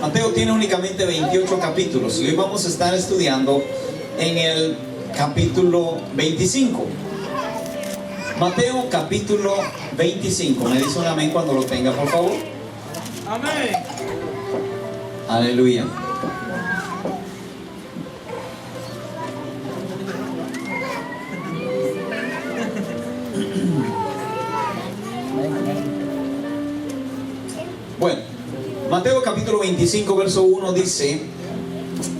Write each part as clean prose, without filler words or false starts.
Mateo tiene únicamente 28 capítulos y hoy vamos a estar estudiando en el capítulo 25. Mateo capítulo 25. Me dice un amén cuando lo tenga, por favor. Amén. Aleluya. Bueno, Mateo capítulo 25, verso 1 dice: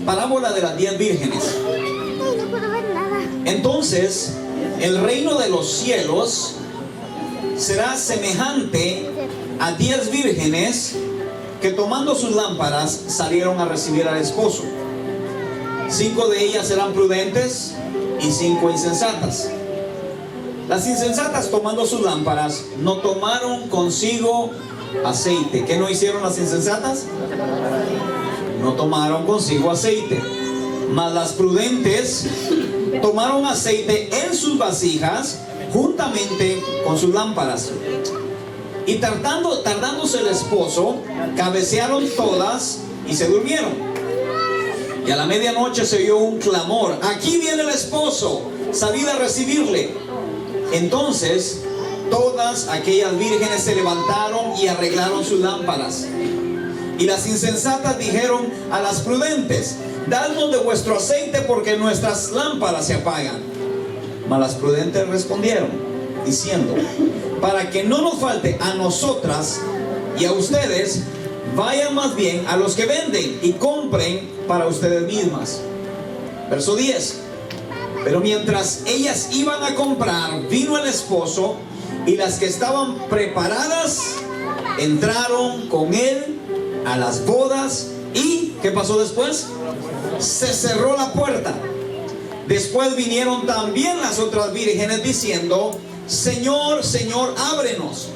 parábola de las 10 vírgenes. Entonces, el reino de los cielos será semejante a 10 vírgenes que tomando sus lámparas salieron a recibir al esposo. 5 de ellas eran prudentes y 5 insensatas. Las insensatas, tomando sus lámparas, no tomaron consigo aceite. ¿Qué no hicieron las insensatas? No tomaron consigo aceite. Mas las prudentes tomaron aceite en sus vasijas juntamente con sus lámparas. Y tardándose el esposo, cabecearon todas y se durmieron. Y a la medianoche se oyó un clamor: aquí viene el esposo, salid a recibirle. Entonces todas aquellas vírgenes se levantaron y arreglaron sus lámparas. Y las insensatas dijeron a las prudentes: dadnos de vuestro aceite, porque nuestras lámparas se apagan. Mas las prudentes respondieron diciendo: para que no nos falte a nosotras y a ustedes, vayan más bien a los que venden y compren para ustedes mismas. Verso 10. Pero mientras ellas iban a comprar, vino el esposo, y las que estaban preparadas entraron con él a las bodas. ¿Y qué pasó después? Se cerró la puerta. Después vinieron también las otras vírgenes diciendo: Señor, Señor, ábrenos.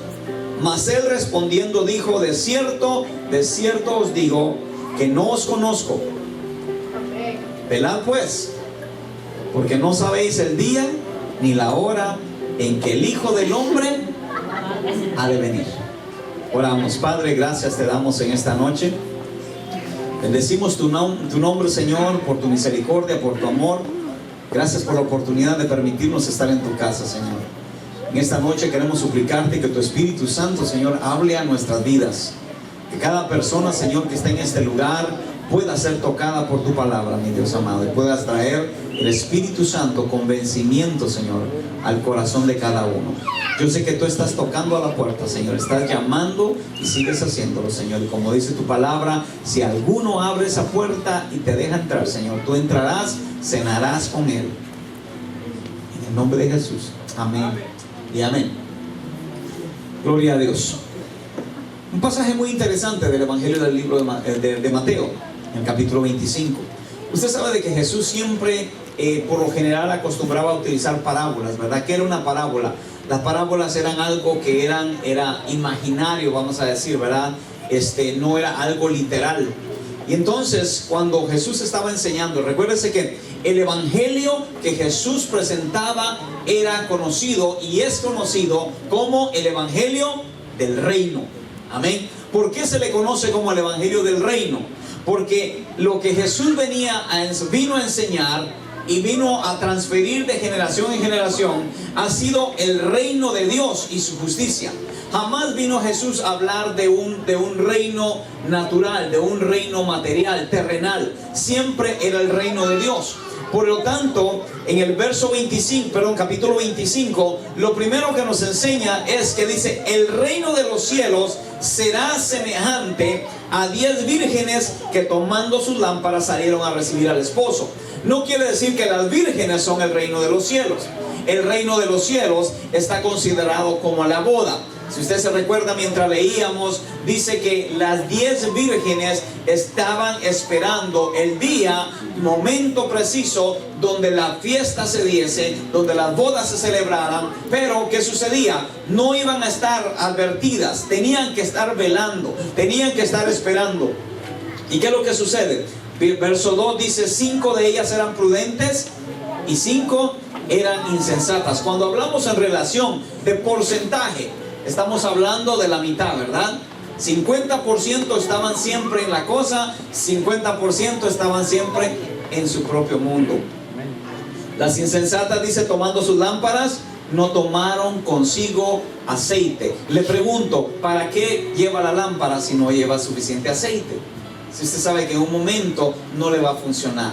Mas él respondiendo dijo: de cierto os digo que no os conozco. Velad pues, porque no sabéis el día ni la hora en que el Hijo del Hombre ha de venir. Oramos. Padre, gracias te damos en esta noche. Bendecimos tu nombre, Señor, por tu misericordia, por tu amor. Gracias por la oportunidad de permitirnos estar en tu casa, Señor. En esta noche queremos suplicarte que tu Espíritu Santo, Señor, hable a nuestras vidas. Que cada persona, Señor, que está en este lugar pueda ser tocada por tu palabra, mi Dios amado, y puedas traer el Espíritu Santo convencimiento, Señor, al corazón de cada uno. Yo sé que tú estás tocando a la puerta, Señor, estás llamando y sigues haciéndolo, Señor. Y como dice tu palabra, si alguno abre esa puerta y te deja entrar, Señor, tú entrarás, cenarás con él. En el nombre de Jesús. Amén y amén. Gloria a Dios. Un pasaje muy interesante del Evangelio del libro de Mateo, en el capítulo 25. Usted sabe de que Jesús siempre, por lo general, acostumbraba a utilizar parábolas, ¿verdad? ¿Qué era una parábola? Las parábolas eran algo que era imaginario, vamos a decir, ¿verdad? No era algo literal. Y entonces, cuando Jesús estaba enseñando, recuérdese que el evangelio que Jesús presentaba era conocido y es conocido como el evangelio del reino. Amén. ¿Por qué se le conoce como el evangelio del reino? Porque lo que Jesús vino a enseñar y vino a transferir de generación en generación ha sido el reino de Dios y su justicia. Jamás vino Jesús a hablar de un reino natural, de un reino material, terrenal. Siempre era el reino de Dios. Por lo tanto, en el capítulo 25, lo primero que nos enseña es que dice: el reino de los cielos será semejante a 10 vírgenes que tomando sus lámparas salieron a recibir al esposo. No quiere decir que las vírgenes son el reino de los cielos. El reino de los cielos está considerado como la boda. Si usted se recuerda, mientras leíamos, dice que las 10 vírgenes estaban esperando el día, momento preciso donde la fiesta se diese, donde las bodas se celebraran. Pero ¿qué sucedía? No iban a estar advertidas, tenían que estar velando, tenían que estar esperando. ¿Y qué es lo que sucede? Verso 2 dice: 5 de ellas eran prudentes y 5 eran insensatas. Cuando hablamos en relación de porcentaje, estamos hablando de la mitad, ¿verdad? 50% estaban siempre en la cosa, 50% estaban siempre en su propio mundo. Las insensatas, dice, tomando sus lámparas, no tomaron consigo aceite. Le pregunto, ¿para qué lleva la lámpara si no lleva suficiente aceite? Si usted sabe que en un momento no le va a funcionar.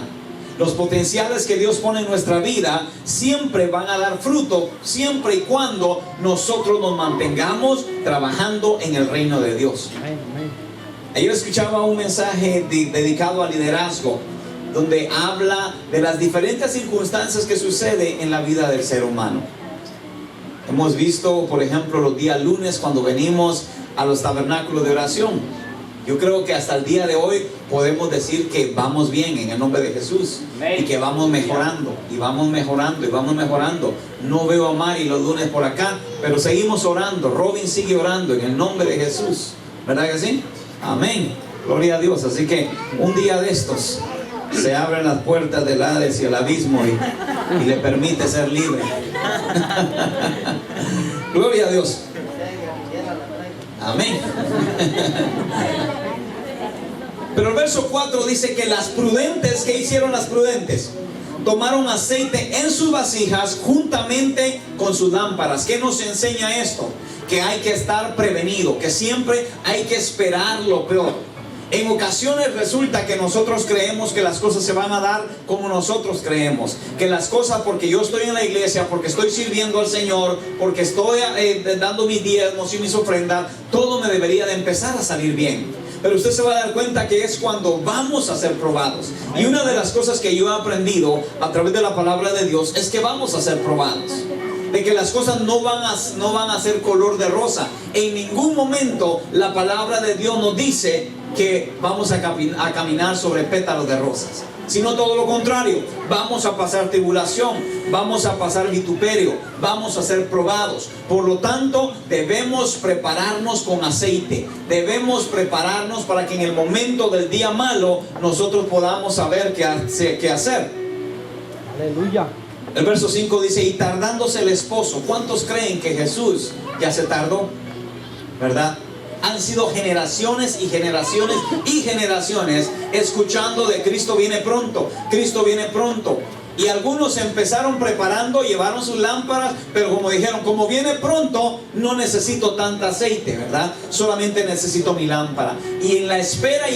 Los potenciales que Dios pone en nuestra vida siempre van a dar fruto, siempre y cuando nosotros nos mantengamos trabajando en el reino de Dios. Ayer escuchaba un mensaje dedicado al liderazgo, donde habla de las diferentes circunstancias que suceden en la vida del ser humano. Hemos visto, por ejemplo, los días lunes cuando venimos a los tabernáculos de oración. Yo creo que hasta el día de hoy podemos decir que vamos bien en el nombre de Jesús. Y que vamos mejorando, y vamos mejorando, y vamos mejorando. No veo a Mari los lunes por acá, pero seguimos orando. Robin sigue orando en el nombre de Jesús. ¿Verdad que sí? Amén. Gloria a Dios. Así que un día de estos se abren las puertas del Hades y el abismo y le permite ser libre. Gloria a Dios. Amén. Pero el verso 4 dice que las prudentes, ¿qué hicieron las prudentes? Tomaron aceite en sus vasijas juntamente con sus lámparas. ¿Qué nos enseña esto? Que hay que estar prevenido, que siempre hay que esperar lo peor. En ocasiones resulta que nosotros creemos que las cosas se van a dar como nosotros creemos. Que las cosas, porque yo estoy en la iglesia, porque estoy sirviendo al Señor, porque estoy dando mis diezmos y mis ofrendas, todo me debería de empezar a salir bien. Pero usted se va a dar cuenta que es cuando vamos a ser probados. Y una de las cosas que yo he aprendido a través de la palabra de Dios es que vamos a ser probados. De que las cosas no van a ser color de rosa. En ningún momento la palabra de Dios nos dice que vamos a caminar sobre pétalos de rosas, sino todo lo contrario. Vamos a pasar tribulación, vamos a pasar vituperio, vamos a ser probados. Por lo tanto, debemos prepararnos con aceite. Debemos prepararnos para que en el momento del día malo nosotros podamos saber qué hacer. Aleluya. El verso 5 dice: y tardándose el esposo. ¿Cuántos creen que Jesús ya se tardó? ¿Verdad? Han sido generaciones y generaciones y generaciones escuchando de Cristo viene pronto, Cristo viene pronto. Y algunos empezaron preparando, llevaron sus lámparas, pero como dijeron, como viene pronto, no necesito tanta aceite, ¿verdad? Solamente necesito mi lámpara. Y en la espera,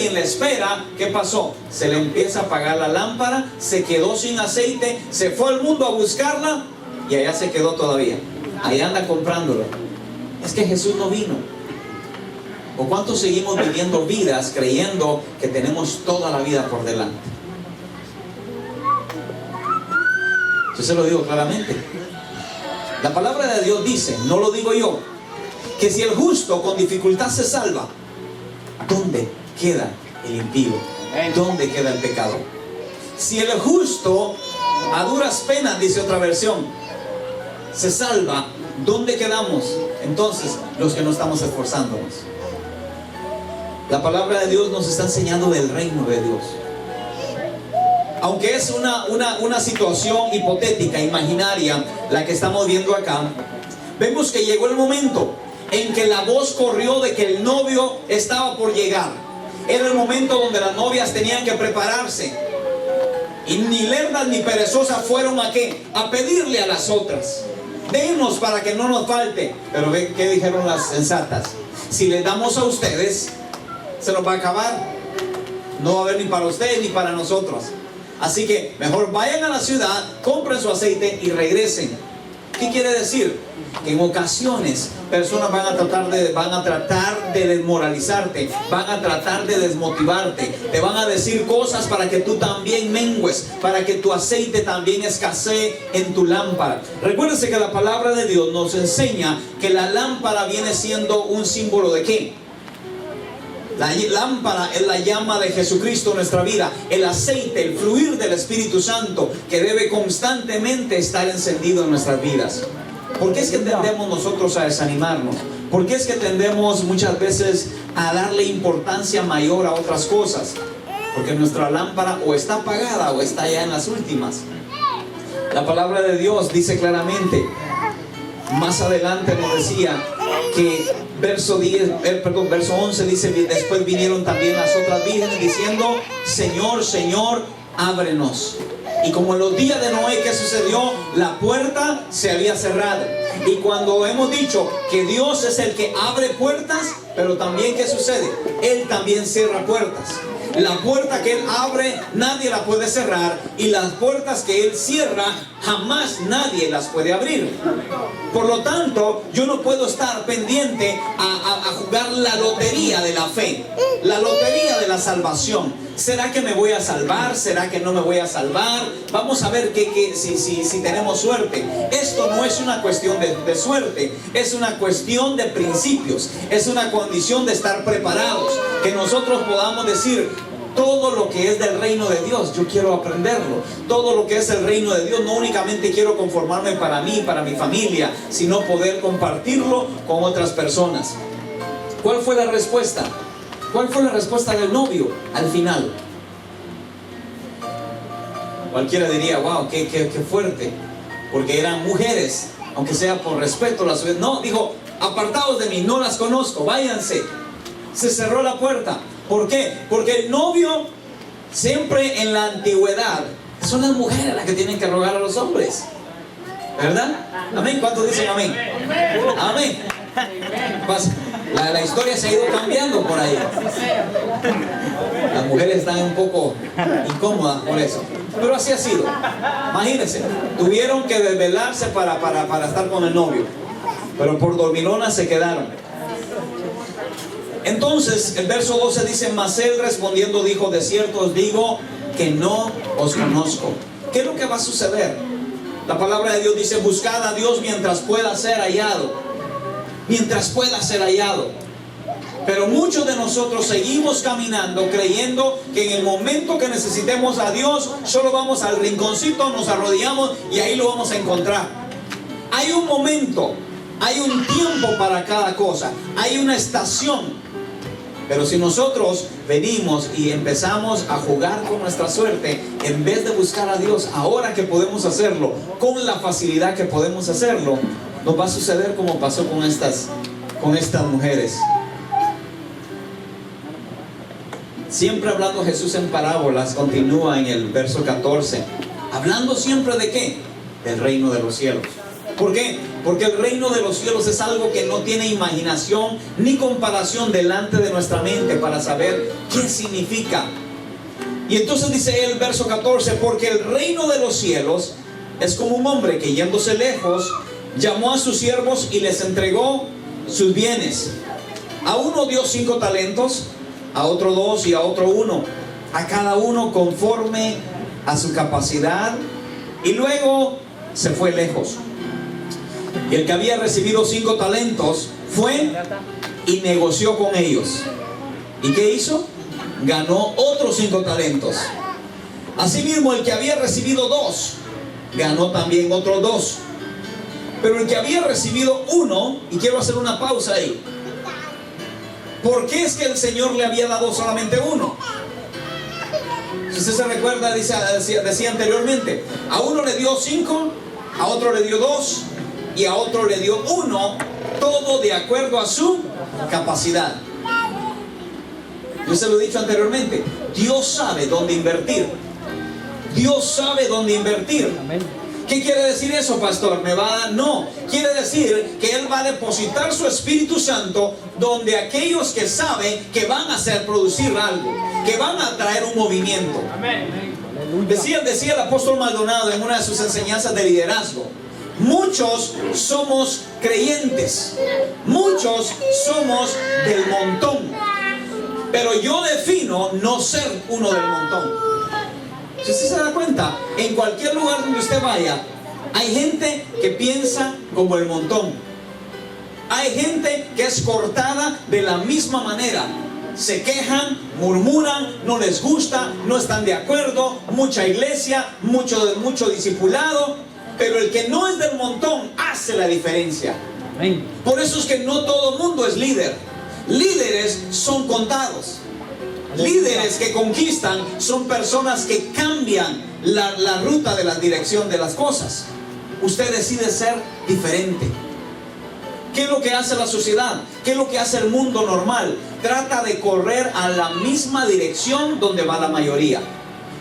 ¿qué pasó? Se le empieza a apagar la lámpara, se quedó sin aceite, se fue al mundo a buscarla y allá se quedó todavía. Allá anda comprándolo. Es que Jesús no vino. ¿O cuántos seguimos viviendo vidas creyendo que tenemos toda la vida por delante? Yo se lo digo claramente. La palabra de Dios dice, no lo digo yo, que si el justo con dificultad se salva, ¿dónde queda el impío? ¿Dónde queda el pecador? Si el justo a duras penas, dice otra versión, se salva, ¿dónde quedamos? Entonces, los que no estamos esforzándonos. La palabra de Dios nos está enseñando del reino de Dios. Aunque es una situación hipotética, imaginaria, la que estamos viendo acá, vemos que llegó el momento en que la voz corrió de que el novio estaba por llegar. Era el momento donde las novias tenían que prepararse. Y ni lerdas ni perezosas fueron a ¿qué? A pedirle a las otras: denos para que no nos falte. Pero ve qué dijeron las sensatas: si les damos a ustedes, se nos va a acabar. No va a haber ni para ustedes ni para nosotros. Así que mejor vayan a la ciudad, compren su aceite y regresen. ¿Qué quiere decir? Que en ocasiones personas van a tratar de desmoralizarte, van a tratar de desmotivarte, te van a decir cosas para que tú también mengues, para que tu aceite también escasee en tu lámpara. Recuérdense que la palabra de Dios nos enseña que la lámpara viene siendo un símbolo de ¿qué? La lámpara es la llama de Jesucristo en nuestra vida. El aceite, el fluir del Espíritu Santo, que debe constantemente estar encendido en nuestras vidas. ¿Por qué es que tendemos nosotros a desanimarnos? ¿Por qué es que tendemos muchas veces a darle importancia mayor a otras cosas? Porque nuestra lámpara o está apagada o está ya en las últimas. La palabra de Dios dice claramente, más adelante nos decía que verso 11 dice: después vinieron también las otras vírgenes diciendo: Señor, Señor, ábrenos. Y como en los días de Noé, ¿qué sucedió? La puerta se había cerrado. Y cuando hemos dicho que Dios es el que abre puertas, pero también ¿qué sucede? Él también cierra puertas. La puerta que Él abre, nadie la puede cerrar. Y las puertas que Él cierra, jamás nadie las puede abrir. Por lo tanto, yo no puedo estar pendiente a jugar la lotería de la fe, la lotería de la salvación. ¿Será que me voy a salvar? ¿Será que no me voy a salvar? Vamos a ver si tenemos suerte. Esto no es una cuestión de suerte, es una cuestión de principios, es una condición de estar preparados, que nosotros podamos decir: todo lo que es del reino de Dios, yo quiero aprenderlo. Todo lo que es el reino de Dios, no únicamente quiero conformarme para mí, para mi familia, sino poder compartirlo con otras personas. ¿Cuál fue la respuesta? ¿Cuál fue la respuesta del novio al final? Cualquiera diría: wow, qué fuerte, porque eran mujeres, aunque sea por respeto. No, dijo: apartaos de mí, no las conozco, váyanse. Se cerró la puerta. ¿Por qué? Porque el novio, siempre en la antigüedad, son las mujeres las que tienen que rogar a los hombres, ¿verdad? Amén. ¿Cuántos dicen amén? Amén. La historia se ha ido cambiando por ahí. Las mujeres están un poco incómodas por eso, pero así ha sido. Imagínense, tuvieron que desvelarse para estar con el novio, pero por dormilonas se quedaron. Entonces el verso 12 dice: mas él respondiendo dijo: de cierto os digo que no os conozco. ¿Qué es lo que va a suceder? La palabra de Dios dice: buscad a Dios mientras pueda ser hallado. Mientras pueda ser hallado. Pero muchos de nosotros seguimos caminando creyendo que en el momento que necesitemos a Dios, solo vamos al rinconcito, nos arrodillamos y ahí lo vamos a encontrar. Hay un momento, hay un tiempo para cada cosa, hay una estación. Pero si nosotros venimos y empezamos a jugar con nuestra suerte, en vez de buscar a Dios ahora que podemos hacerlo, con la facilidad que podemos hacerlo, nos va a suceder como pasó con estas mujeres. Siempre hablando Jesús en parábolas, continúa en el verso 14, hablando siempre ¿de qué? Del reino de los cielos. ¿Por qué? Porque el reino de los cielos es algo que no tiene imaginación ni comparación delante de nuestra mente para saber qué significa. Y entonces dice el verso 14: porque el reino de los cielos es como un hombre que, yéndose lejos, llamó a sus siervos y les entregó sus bienes. A uno dio 5 talentos, a otro 2 y a otro 1, a cada uno conforme a su capacidad, y luego se fue lejos. Y el que había recibido 5 talentos fue y negoció con ellos. ¿Y qué hizo? Ganó otros 5 talentos. Asimismo, el que había recibido 2 ganó también otros 2. Pero el que había recibido 1, y quiero hacer una pausa ahí, ¿por qué es que el Señor le había dado solamente 1? Si usted se recuerda, decía anteriormente, a uno le dio 5, a otro le dio 2 y a otro le dio 1, todo de acuerdo a su capacidad. Yo se lo he dicho anteriormente, Dios sabe dónde invertir. Dios sabe dónde invertir. ¿Qué quiere decir eso, pastor? ¿Me va a dar? No, quiere decir que Él va a depositar su Espíritu Santo donde aquellos que saben que van a hacer producir algo, que van a traer un movimiento. Decía el apóstol Maldonado en una de sus enseñanzas de liderazgo: muchos somos creyentes, muchos somos del montón, pero yo defino no ser uno del montón. Si usted se da cuenta, en cualquier lugar donde usted vaya, hay gente que piensa como el montón. Hay gente que es cortada de la misma manera. Se quejan, murmuran, no les gusta, no están de acuerdo, mucha iglesia, mucho discipulado. Pero el que no es del montón hace la diferencia. Por eso es que no todo el mundo es líder. Líderes son contados. Líderes que conquistan son personas que cambian la ruta de la dirección de las cosas. Usted decide ser diferente. ¿Qué es lo que hace la sociedad? ¿Qué es lo que hace el mundo normal? Trata de correr a la misma dirección donde va la mayoría.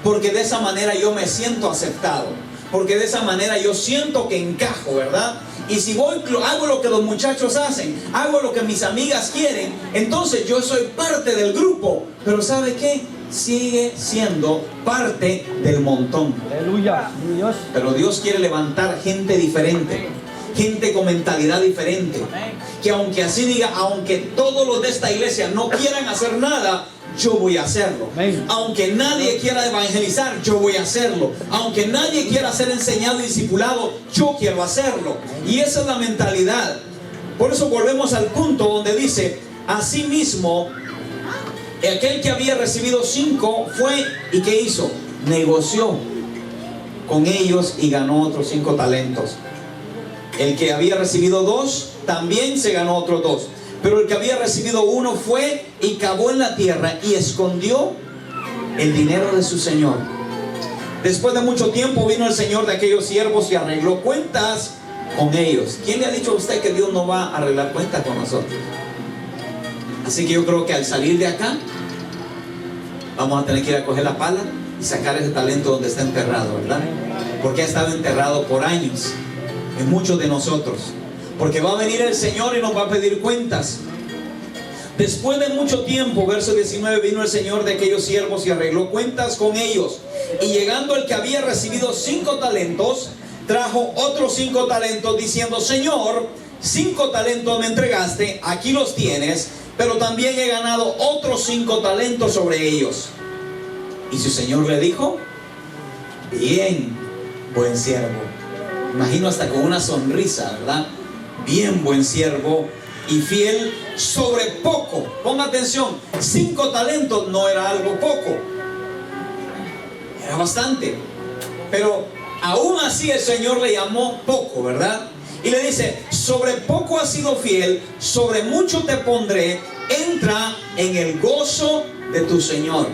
Porque de esa manera yo me siento aceptado. Porque de esa manera yo siento que encajo, ¿verdad? Y si voy, hago lo que los muchachos hacen, hago lo que mis amigas quieren, entonces yo soy parte del grupo. Pero ¿sabe qué? Sigue siendo parte del montón. Aleluya. Dios. Pero Dios quiere levantar gente diferente, gente con mentalidad diferente, que aunque así diga, aunque todos los de esta iglesia no quieran hacer nada, yo voy a hacerlo. Aunque nadie quiera evangelizar, yo voy a hacerlo. Aunque nadie quiera ser enseñado y discipulado, yo quiero hacerlo. Y esa es la mentalidad. Por eso volvemos al punto donde dice: asimismo, aquel que había recibido 5 fue, ¿y qué hizo? Negoció con ellos y ganó otros 5 talentos. El que había recibido 2 también se ganó otros 2. Pero el que había recibido 1 fue y cavó en la tierra y escondió el dinero de su señor. Después de mucho tiempo vino el señor de aquellos siervos y arregló cuentas con ellos. ¿Quién le ha dicho a usted que Dios no va a arreglar cuentas con nosotros? Así que yo creo que al salir de acá vamos a tener que ir a coger la pala y sacar ese talento donde está enterrado, ¿verdad? Porque ha estado enterrado por años en muchos de nosotros. Porque va a venir el Señor y nos va a pedir cuentas. Después de mucho tiempo, verso 19, vino el Señor de aquellos siervos y arregló cuentas con ellos. Y llegando el que había recibido 5 talentos, trajo otros 5 talentos, diciendo: Señor, 5 talentos me entregaste, aquí los tienes, pero también he ganado otros 5 talentos sobre ellos. Y su Señor le dijo: bien, buen siervo. Imagino hasta con una sonrisa, ¿verdad? Bien, buen siervo y fiel sobre poco. Ponga atención, 5 talentos no era algo poco, era bastante. Pero aún así el Señor le llamó poco, ¿verdad? Y le dice: sobre poco has sido fiel, sobre mucho te pondré, entra en el gozo de tu Señor.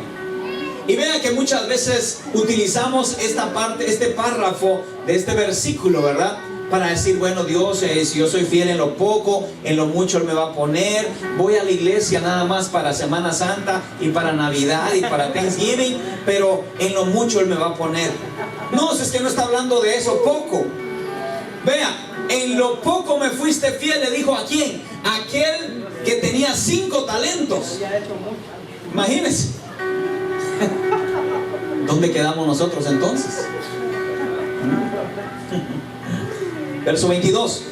Y vea que muchas veces utilizamos esta parte, este párrafo de este versículo, ¿verdad? Para decir: bueno, Dios, si yo soy fiel en lo poco, en lo mucho Él me va a poner. Voy a la iglesia nada más para Semana Santa y para Navidad y para Thanksgiving, pero en lo mucho Él me va a poner. No, es que no está hablando de eso, poco. Vea, en lo poco me fuiste fiel, le dijo ¿a quién? Aquel que tenía 5 talentos. Imagínense. ¿Dónde quedamos nosotros entonces? Verso 22.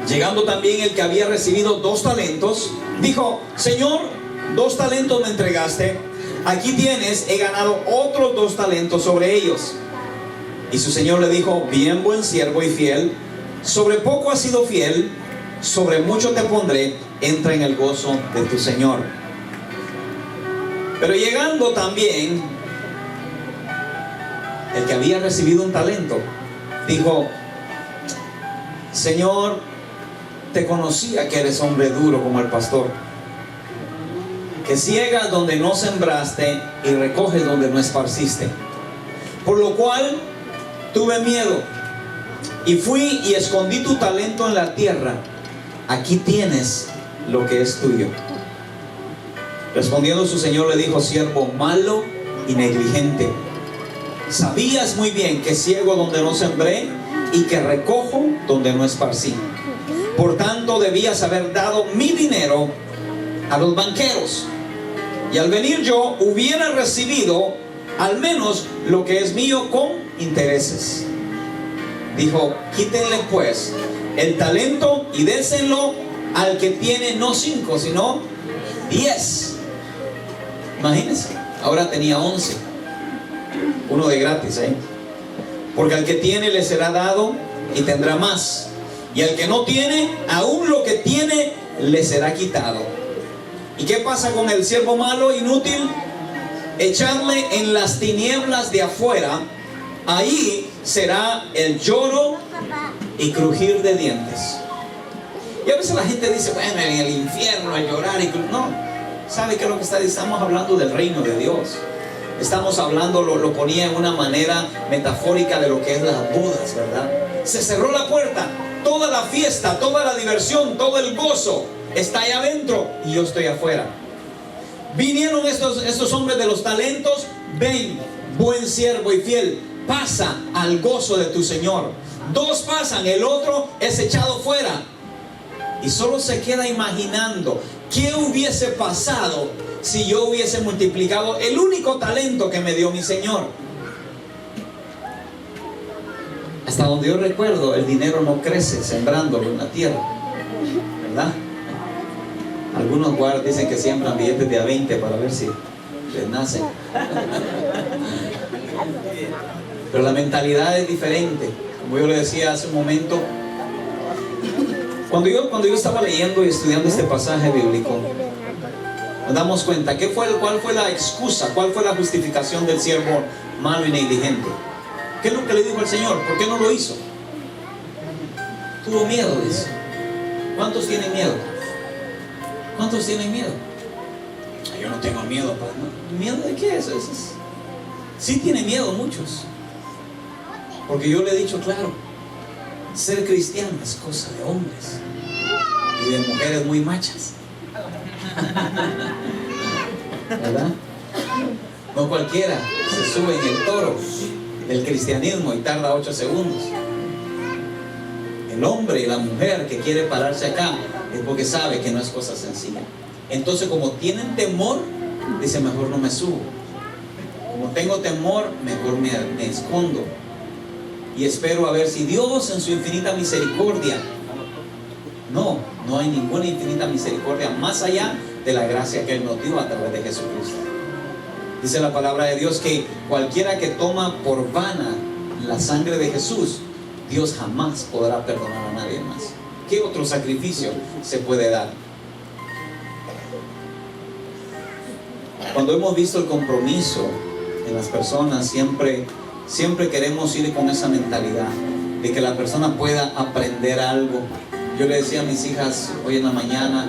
Llegando también el que había recibido 2 talentos, dijo: Señor, 2 talentos me entregaste, aquí tienes, he ganado otros 2 talentos sobre ellos. Y su Señor le dijo: bien, buen siervo y fiel, sobre poco has sido fiel, sobre mucho te pondré, entra en el gozo de tu Señor. Pero llegando también el que había recibido 1 talento, dijo: Señor, te conocía que eres hombre duro como el pastor, que ciegas donde no sembraste y recoges donde no esparciste. Por lo cual tuve miedo y fui y escondí tu talento en la tierra. Aquí tienes lo que es tuyo. Respondiendo su señor le dijo: siervo malo y negligente, sabías muy bien que ciego donde no sembré y que recojo donde no esparcí. Por tanto debías haber dado mi dinero a los banqueros, y al venir yo hubiera recibido al menos lo que es mío con intereses. Dijo: quítenle pues el talento y déselo al que tiene no 5 sino 10. Imagínense, ahora tenía 11, uno de gratis, porque al que tiene le será dado y tendrá más, y al que no tiene, aún lo que tiene le será quitado. ¿Y qué pasa con el siervo malo, inútil? Echadle en las tinieblas de afuera, ahí será el lloro y crujir de dientes. Y a veces la gente dice: bueno, en el infierno el llorar y no. ¿Sabe qué es lo que está diciendo? Estamos hablando del reino de Dios. Estamos hablando, lo ponía en una manera metafórica de lo que es las bodas, ¿verdad? Se cerró la puerta Toda la fiesta, toda la diversión, todo el gozo está allá adentro y yo estoy afuera. Vinieron estos hombres de los talentos. Ven, buen siervo y fiel, pasa al gozo de tu Señor. Dos pasan, el otro es echado fuera. Y solo se queda imaginando qué hubiese pasado si yo hubiese multiplicado el único talento que me dio mi Señor. Hasta donde yo recuerdo, el dinero no crece sembrándolo en la tierra, ¿verdad? Algunos guardas dicen que siembran billetes de a 20 para ver si les nacen. Pero la mentalidad es diferente. Como yo le decía hace un momento, cuando yo estaba leyendo y estudiando este pasaje bíblico, nos damos cuenta cuál fue la excusa, cuál fue la justificación del siervo malo y negligente. ¿Qué es lo que le dijo el Señor? ¿Por qué no lo hizo? Tuvo miedo, dice. ¿Cuántos tienen miedo? ¿Cuántos tienen miedo? Yo no tengo miedo, padre. ¿Miedo de qué es? Sí tienen miedo muchos. Porque yo le he dicho claro, ser cristiano es cosa de hombres y de mujeres muy machas. ¿Verdad? No cualquiera se sube en el toro del cristianismo y tarda 8 segundos. El hombre y la mujer que quiere pararse acá es porque sabe que no es cosa sencilla. Entonces, como tienen temor, dice: mejor no me subo. Como tengo temor, mejor me escondo y espero a ver si Dios en su infinita misericordia. No hay ninguna infinita misericordia más allá de la gracia que Él nos dio a través de Jesucristo. Dice la palabra de Dios que cualquiera que toma por vana la sangre de Jesús, Dios jamás podrá perdonar a nadie más. ¿Qué otro sacrificio se puede dar? Cuando hemos visto el compromiso en las personas, siempre queremos ir con esa mentalidad de que la persona pueda aprender algo. Yo le decía a mis hijas hoy en la mañana,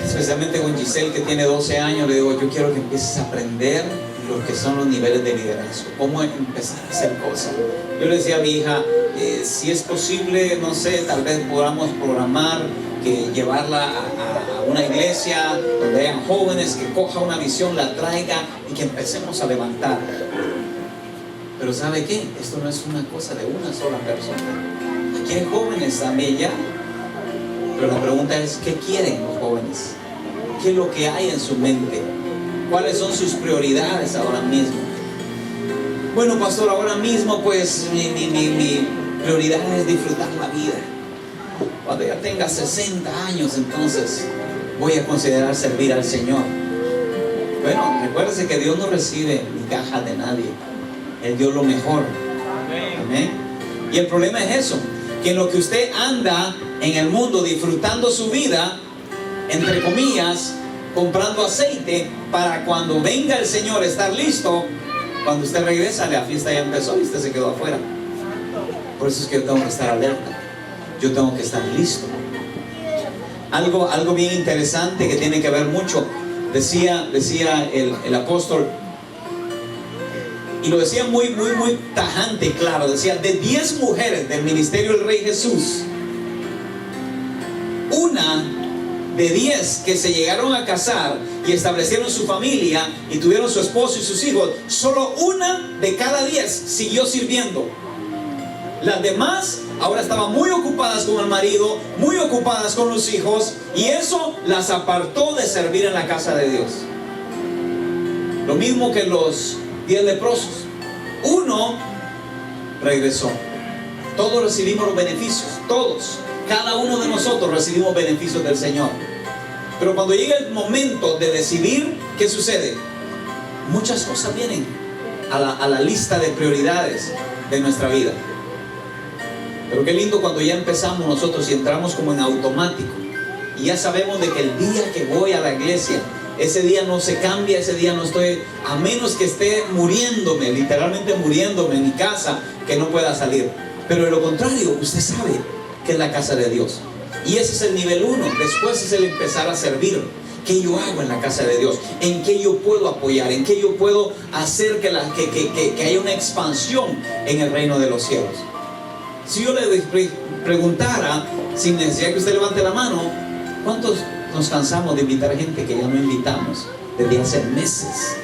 especialmente con Giselle, que tiene 12 años, le digo: yo quiero que empieces a aprender lo que son los niveles de liderazgo, cómo empezar a hacer cosas. Yo le decía a mi hija, si es posible, no sé, tal vez podamos programar que llevarla a una iglesia donde hayan jóvenes, que coja una visión, la traiga y que empecemos a levantar. Pero ¿sabe qué? Esto no es una cosa de una sola persona. Aquí hay jóvenes también ya. Pero la pregunta es: ¿qué quieren los jóvenes? ¿Qué es lo que hay en su mente? ¿Cuáles son sus prioridades ahora mismo? Bueno, pastor, ahora mismo pues mi prioridad es disfrutar la vida. Cuando ya tenga 60 años, entonces voy a considerar servir al Señor. Bueno, recuérdese que Dios no recibe migajas de nadie. Él dio lo mejor. Amén. Y el problema es eso, que en lo que usted anda en el mundo disfrutando su vida, entre comillas, comprando aceite para cuando venga el Señor estar listo, cuando usted regresa, la fiesta ya empezó y usted se quedó afuera. Por eso es que yo tengo que estar alerta, yo tengo que estar listo. Algo bien interesante que tiene que ver mucho, decía el apóstol, y lo decía muy tajante y claro, decía: de 10 mujeres del ministerio del Rey Jesús, una de 10 que se llegaron a casar y establecieron su familia y tuvieron su esposo y sus hijos, solo una de cada 10 siguió sirviendo. Las demás ahora estaban muy ocupadas con el marido, muy ocupadas con los hijos, y eso las apartó de servir en la casa de Dios. Lo mismo que los 10 leprosos. Uno regresó. Todos recibimos los beneficios, todos. Cada uno de nosotros recibimos beneficios del Señor. Pero cuando llega el momento de decidir, ¿qué sucede? Muchas cosas vienen a la lista de prioridades de nuestra vida. Pero qué lindo cuando ya empezamos nosotros y entramos como en automático. Y ya sabemos de que el día que voy a la iglesia, ese día no se cambia, ese día no estoy, a menos que esté muriéndome, literalmente muriéndome en mi casa, que no pueda salir. Pero de lo contrario, usted sabe que es la casa de Dios. Y ese es el nivel 1. Después es el empezar a servir. ¿Qué yo hago en la casa de Dios? ¿En qué yo puedo apoyar? ¿En qué yo puedo hacer que haya una expansión en el reino de los cielos? Si yo le preguntara, sin necesidad que usted levante la mano, ¿cuántos nos cansamos de invitar gente que ya no invitamos desde hace meses?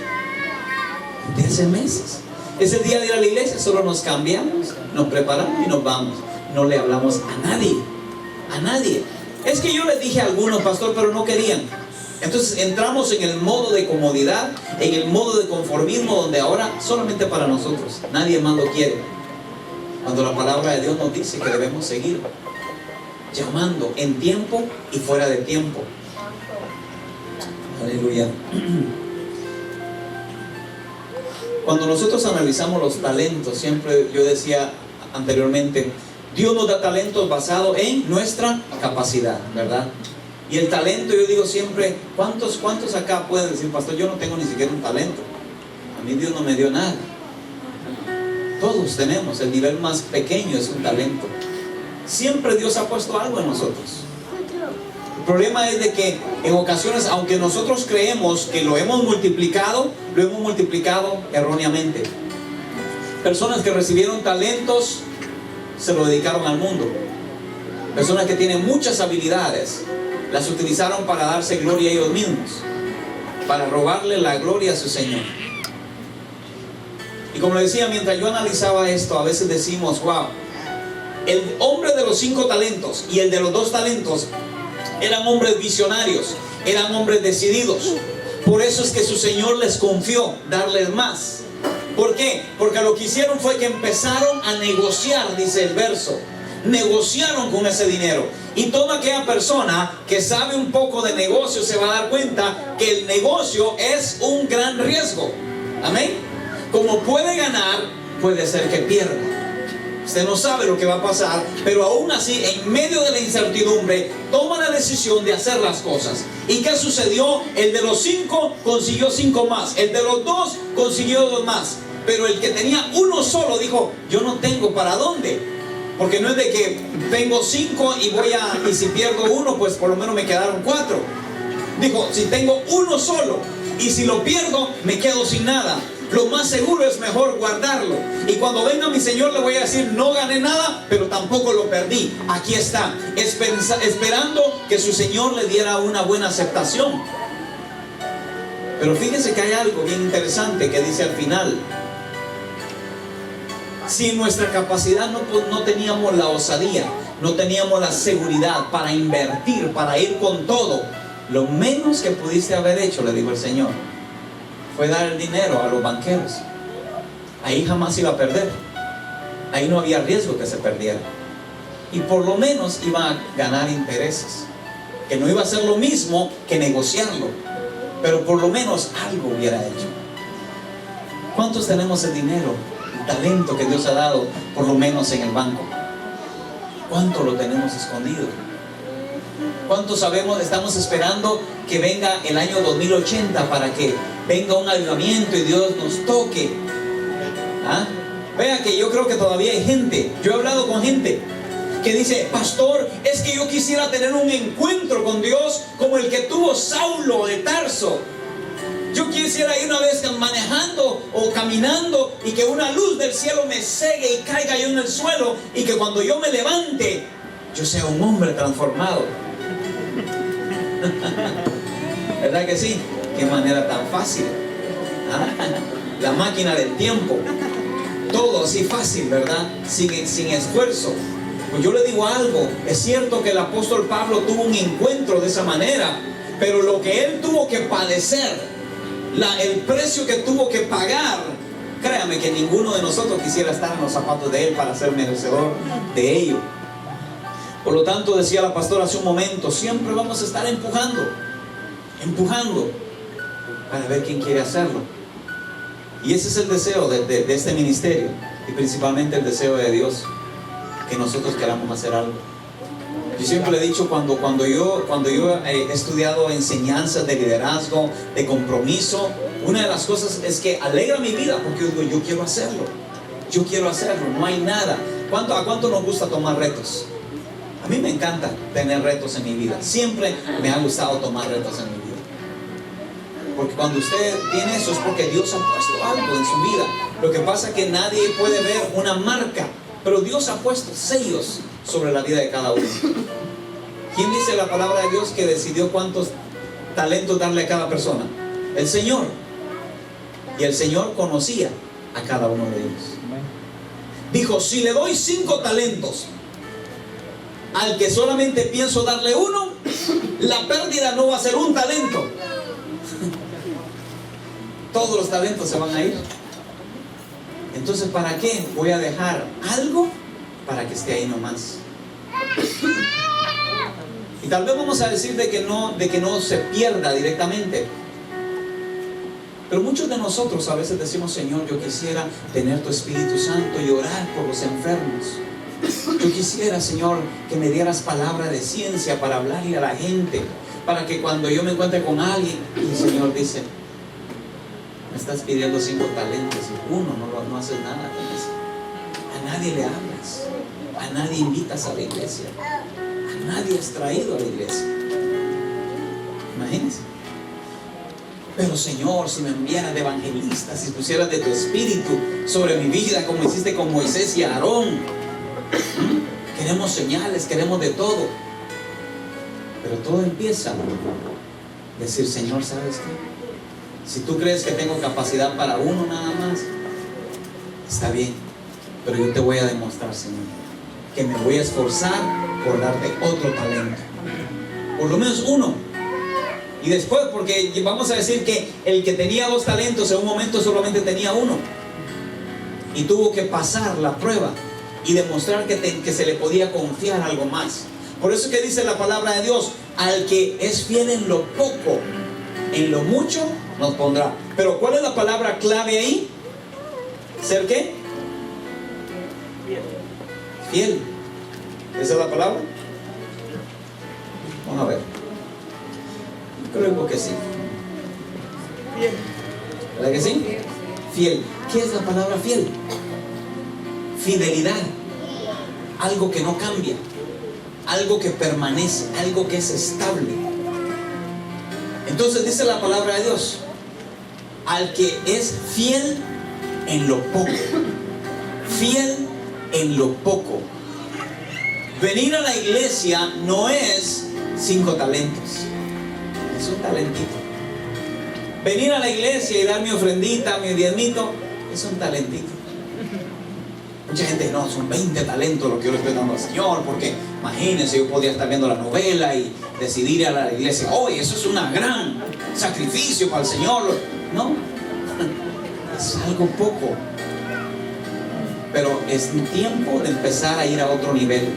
Desde hace meses. Es el día de ir a la iglesia, solo nos cambiamos, nos preparamos y nos vamos. No le hablamos a nadie. A nadie. Es que yo les dije a algunos, pastor, pero no querían. Entonces entramos en el modo de comodidad, en el modo de conformismo, donde ahora solamente para nosotros, nadie más lo quiere. Cuando la palabra de Dios nos dice que debemos seguir llamando en tiempo y fuera de tiempo. Aleluya. Cuando nosotros analizamos los talentos, siempre yo decía anteriormente, Dios nos da talentos basados en nuestra capacidad, ¿verdad? Y el talento, yo digo siempre, ¿cuántos acá pueden decir, pastor, yo no tengo ni siquiera un talento? A mí Dios no me dio nada. Todos tenemos, el nivel más pequeño es un talento. Siempre Dios ha puesto algo en nosotros. El problema es de que en ocasiones, aunque nosotros creemos que lo hemos multiplicado erróneamente. Personas que recibieron talentos se lo dedicaron al mundo. Personas que tienen muchas habilidades las utilizaron para darse gloria a ellos mismos, para robarle la gloria a su Señor. Y como le decía, mientras yo analizaba esto, a veces decimos, wow, el hombre de los 5 talentos y el de los 2 talentos eran hombres visionarios, eran hombres decididos. Por eso es que su Señor les confió darles más. ¿Por qué? Porque lo que hicieron fue que empezaron a negociar, dice el verso. Negociaron con ese dinero. Y toda aquella persona que sabe un poco de negocio se va a dar cuenta que el negocio es un gran riesgo. Amén. Como puede ganar, puede ser que pierda. Usted no sabe lo que va a pasar, pero aún así, en medio de la incertidumbre, toma la decisión de hacer las cosas. ¿Y qué sucedió? El de los 5 consiguió 5 más. El de los 2 consiguió 2 más. Pero el que tenía uno solo dijo, yo no tengo para dónde. Porque no es de que tengo 5 y si pierdo 1, pues por lo menos me quedaron 4. Dijo, si tengo uno solo y si lo pierdo, me quedo sin nada. Lo más seguro es mejor guardarlo. Y cuando venga mi Señor le voy a decir, no gané nada, pero tampoco lo perdí. Aquí está, esperando que su Señor le diera una buena aceptación. Pero fíjense que hay algo bien interesante que dice al final. Si en nuestra capacidad no teníamos la osadía, no teníamos la seguridad para invertir, para ir con todo, lo menos que pudiste haber hecho, le dijo el Señor, fue dar el dinero a los banqueros. Ahí jamás iba a perder. Ahí no había riesgo que se perdiera. Y por lo menos iba a ganar intereses. Que no iba a ser lo mismo que negociarlo, pero por lo menos algo hubiera hecho. ¿Cuántos tenemos el dinero, el talento que Dios ha dado, por lo menos en el banco? ¿Cuánto lo tenemos escondido? ¿Cuántos sabemos, estamos esperando que venga el año 2080 para que venga un avivamiento y Dios nos toque? ¿Ah? Vea que yo creo que todavía hay gente, yo he hablado con gente que dice, pastor, es que yo quisiera tener un encuentro con Dios como el que tuvo Saulo de Tarso. Yo quisiera ir una vez manejando o caminando y que una luz del cielo me cegue y caiga yo en el suelo y que cuando yo me levante, yo sea un hombre transformado. ¿Verdad que sí? Qué manera tan fácil. ¿Ah? La máquina del tiempo. Todo así fácil, ¿verdad? Sin esfuerzo. Pues yo le digo algo. Es cierto que el apóstol Pablo tuvo un encuentro de esa manera, pero lo que él tuvo que padecer, el precio que tuvo que pagar, créame que ninguno de nosotros quisiera estar en los zapatos de él para ser merecedor de ello. Por lo tanto, decía la pastora hace un momento, siempre vamos a estar empujando para ver quién quiere hacerlo. Y ese es el deseo de este ministerio, y principalmente el deseo de Dios, que nosotros queramos hacer algo. Yo siempre le he dicho, cuando yo he estudiado enseñanzas de liderazgo, de compromiso, una de las cosas es que alegra mi vida, porque yo digo, yo quiero hacerlo, no hay nada. ¿A cuánto nos gusta tomar retos? A mí me encanta tener retos en mi vida. Siempre me ha gustado tomar retos en mi vida. Porque cuando usted tiene eso es porque Dios ha puesto algo en su vida. Lo que pasa es que nadie puede ver una marca Pero Dios ha puesto sellos sobre la vida de cada uno. ¿Quién dice la palabra de Dios que decidió cuántos talentos darle a cada persona? El Señor. Y el Señor conocía a cada uno de ellos. Dijo, si le doy 5 talentos al que solamente pienso darle 1, la pérdida no va a ser 1 talento. Todos los talentos se van a ir. Entonces, ¿para qué voy a dejar algo para que esté ahí nomás? Y tal vez vamos a decir de que no se pierda directamente. Pero muchos de nosotros a veces decimos, Señor, yo quisiera tener tu Espíritu Santo y orar por los enfermos. Yo quisiera, Señor, que me dieras palabra de ciencia para hablarle a la gente, para que cuando yo me encuentre con alguien, y el Señor dice, me estás pidiendo 5 talentos y 1 no haces nada con eso. A nadie le hablas, a nadie invitas a la iglesia, a nadie has traído a la iglesia. Imagínense. Pero Señor, si me enviaras de evangelista, si pusieras de tu espíritu sobre mi vida, como hiciste con Moisés y Aarón. Queremos señales, queremos de todo. Pero todo empieza a decir, Señor, ¿sabes qué? Si tú crees que tengo capacidad para 1 nada más, está bien. Pero yo te voy a demostrar, Señor, que me voy a esforzar por darte otro talento. Por lo menos 1. Y después, porque vamos a decir que el que tenía 2 talentos en un momento solamente tenía 1. Y tuvo que pasar la prueba y demostrar que se le podía confiar algo más. Por eso que dice la palabra de Dios, al que es fiel en lo poco, en lo mucho nos pondrá. Pero ¿cuál es la palabra clave ahí? ¿Ser qué? Fiel. ¿Esa es la palabra? Vamos a ver. Creo que sí. ¿Verdad que sí? Fiel. ¿Qué es la palabra fiel? Fidelidad. Algo que no cambia, algo que permanece, algo que es estable. Entonces dice la palabra de Dios, al que es fiel en lo poco. Fiel en lo poco. Venir a la iglesia no es 5 talentos, es un talentito. Venir a la iglesia y dar mi ofrendita, mi diezmito, es un talentito. Mucha gente dice, no, son 20 talentos lo que yo le estoy dando al Señor, porque imagínense, yo podría estar viendo la novela y decidir ir a la iglesia. Oye, eso es un gran sacrificio para el Señor. No, es algo poco. Pero es tiempo de empezar a ir a otro nivel.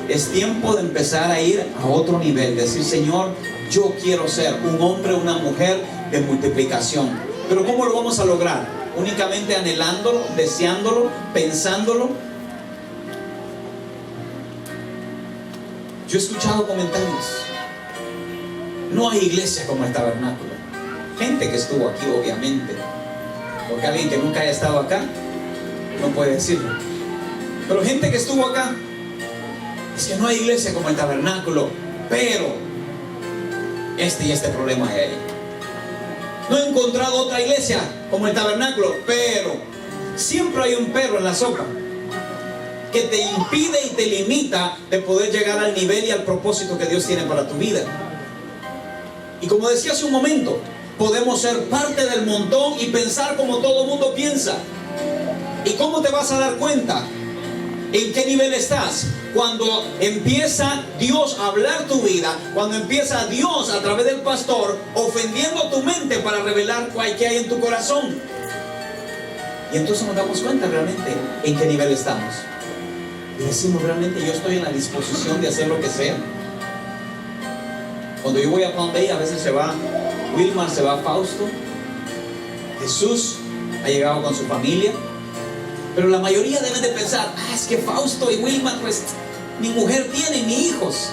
Es tiempo de empezar a ir a otro nivel. Decir, Señor, yo quiero ser un hombre, una mujer de multiplicación. Pero ¿cómo lo vamos a lograr? Únicamente anhelándolo, deseándolo, pensándolo. Yo he escuchado comentarios. No hay iglesia como el tabernáculo. Gente que estuvo aquí, obviamente, porque alguien que nunca haya estado acá no puede decirlo. Pero gente que estuvo acá, es que no hay iglesia como el tabernáculo, pero este problema hay ahí. No he encontrado otra iglesia como el tabernáculo, pero siempre hay un pero en la sopa que te impide y te limita de poder llegar al nivel y al propósito que Dios tiene para tu vida. Y como decía hace un momento, podemos ser parte del montón y pensar como todo el mundo piensa. ¿Y cómo te vas a dar cuenta en qué nivel estás? Cuando empieza Dios a hablar tu vida, cuando empieza Dios a través del pastor ofendiendo tu mente para revelar qué hay en tu corazón. Y entonces nos damos cuenta realmente en qué nivel estamos. Y decimos, realmente yo estoy en la disposición de hacer lo que sea. Cuando yo voy a Palm Bay, a veces se va Wilmar, se va Fausto. Jesús ha llegado con su familia. Pero la mayoría deben de pensar, es que Fausto y Wilmar, pues, ni mujer tienen, ni hijos.